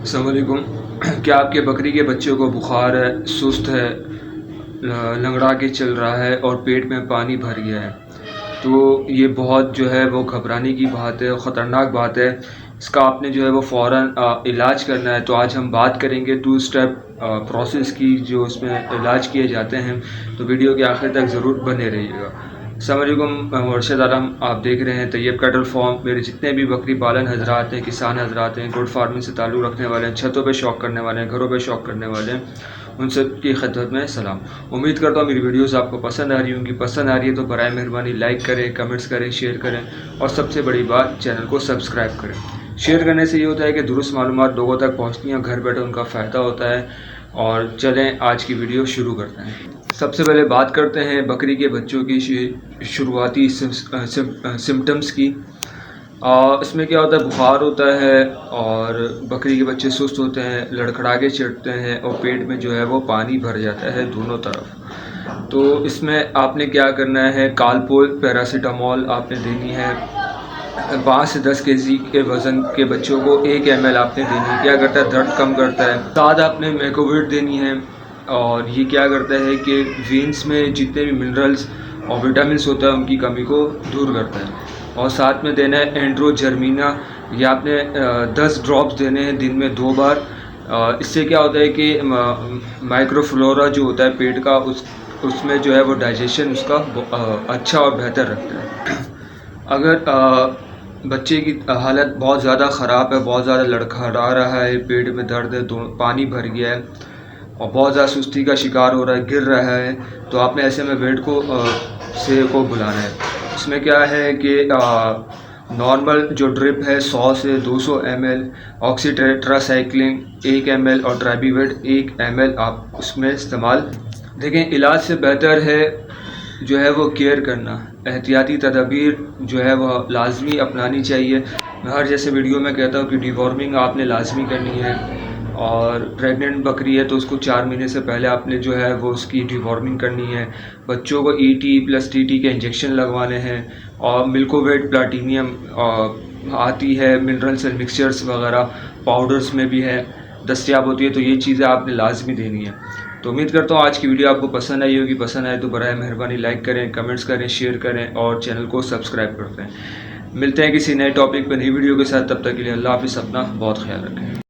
السلام علیکم۔ کیا آپ کے بکری کے بچوں کو بخار ہے، سست ہے، لنگڑا کے چل رہا ہے اور پیٹ میں پانی بھر گیا ہے؟ تو یہ بہت جو ہے وہ گھبرانے کی بات ہے، خطرناک بات ہے۔ اس کا آپ نے جو ہے وہ فوراً علاج کرنا ہے۔ تو آج ہم بات کریں گے 2 اسٹیپ پروسیس کی، جو اس میں علاج کیے جاتے ہیں۔ تو ویڈیو کے آخر تک ضرور بنے رہیے گا۔ السلام علیکم، میں مرشد عالم، آپ دیکھ رہے ہیں طیب کیٹل فارم۔ میرے جتنے بھی بکری پالن حضرات ہیں، کسان حضرات ہیں، گوڈ فارمنگ سے تعلق رکھنے والے ہیں، چھتوں پہ شوق کرنے والے ہیں، گھروں پہ شوق کرنے والے ہیں، ان سب کی خدمت میں سلام۔ امید کرتا ہوں میری ویڈیوز آپ کو پسند آ رہی ہوں گی۔ پسند آ رہی ہے تو برائے مہربانی لائک کریں، کمنٹس کریں، شیئر کریں، اور سب سے بڑی بات چینل کو سبسکرائب کریں۔ شیئر کرنے سے یہ ہوتا ہے کہ درست معلومات لوگوں تک پہنچتی ہیں، گھر بیٹھے ان کا فائدہ ہوتا ہے۔ اور چلیں آج کی ویڈیو شروع کرتے ہیں۔ سب سے پہلے بات کرتے ہیں بکری کے بچوں کی شروعاتی سمٹمز کی۔ اس میں کیا ہوتا ہے؟ بخار ہوتا ہے اور بکری کے بچے سست ہوتے ہیں، لڑکھڑا کے چڑھتے ہیں اور پیٹ میں جو ہے وہ پانی بھر جاتا ہے دونوں طرف۔ تو اس میں آپ نے کیا کرنا ہے؟ کالپول پیراسیٹامول آپ نے دینی ہے۔ 5 سے 10 kg کے وزن کے بچوں کو 1 ml آپ نے دینی ہے۔ کیا کرتا ہے؟ درد کم کرتا ہے۔ ساتھ آپ نے میکوویٹ دینی ہے، اور یہ کیا کرتا ہے کہ وینس میں جتنے بھی منرلز اور وٹامنس ہوتا ہے ان کی کمی کو دور کرتا ہے۔ اور ساتھ میں دینا ہے اینڈروجرمینا، یہ آپ نے 10 ڈراپس دینے ہیں دن میں 2 بار۔ اس سے کیا ہوتا ہے کہ مائکرو فلورا جو ہوتا ہے پیٹ کا، اس میں جو ہے وہ ڈائجیشن اس کا اچھا اور بہتر رکھتا ہے۔ اگر بچے کی حالت بہت زیادہ خراب ہے، بہت زیادہ لڑکھڑا رہا ہے، پیٹ میں درد ہے، پانی بھر گیا ہے اور بہت زیادہ سستی کا شکار ہو رہا ہے، گر رہا ہے، تو آپ نے ایسے میں ویٹ کو بلانا ہے۔ اس میں کیا ہے کہ نارمل جو ڈرپ ہے 100 سے 200 ml، آکسی ٹیٹراسائیکلین 1 ml اور ٹرائبی ویٹ 1 ml آپ اس میں استعمال۔ دیکھیں، علاج سے بہتر ہے جو ہے وہ کیئر کرنا، احتیاطی تدابیر جو ہے وہ لازمی اپنانی چاہیے۔ میں ہر جیسے ویڈیو میں کہتا ہوں کہ ڈی وارمنگ آپ نے لازمی کرنی ہے، اور پریگننٹ بکری ہے تو اس کو 4 مہینے سے پہلے آپ نے جو ہے وہ اس کی ڈی وارمنگ کرنی ہے۔ بچوں کو ET+TT کے انجیکشن لگوانے ہیں، اور ملکوویٹ پلاٹینیم آتی ہے، منرلس اینڈ مکسچرز وغیرہ پاؤڈرز میں بھی ہے، دستیاب ہوتی ہے، تو یہ چیزیں آپ نے لازمی دینی ہے۔ تو امید کرتا ہوں آج کی ویڈیو آپ کو پسند آئی ہوگی۔ پسند آئے تو برائے مہربانی لائک کریں، کمنٹس کریں، شیئر کریں اور چینل کو سبسکرائب کرتے ہیں۔ ملتے ہیں کسی نئے ٹاپک پہ، نئی ویڈیو کے ساتھ۔ تب تک کے لیے اللہ حافظ، اپنا بہت خیال رکھیں۔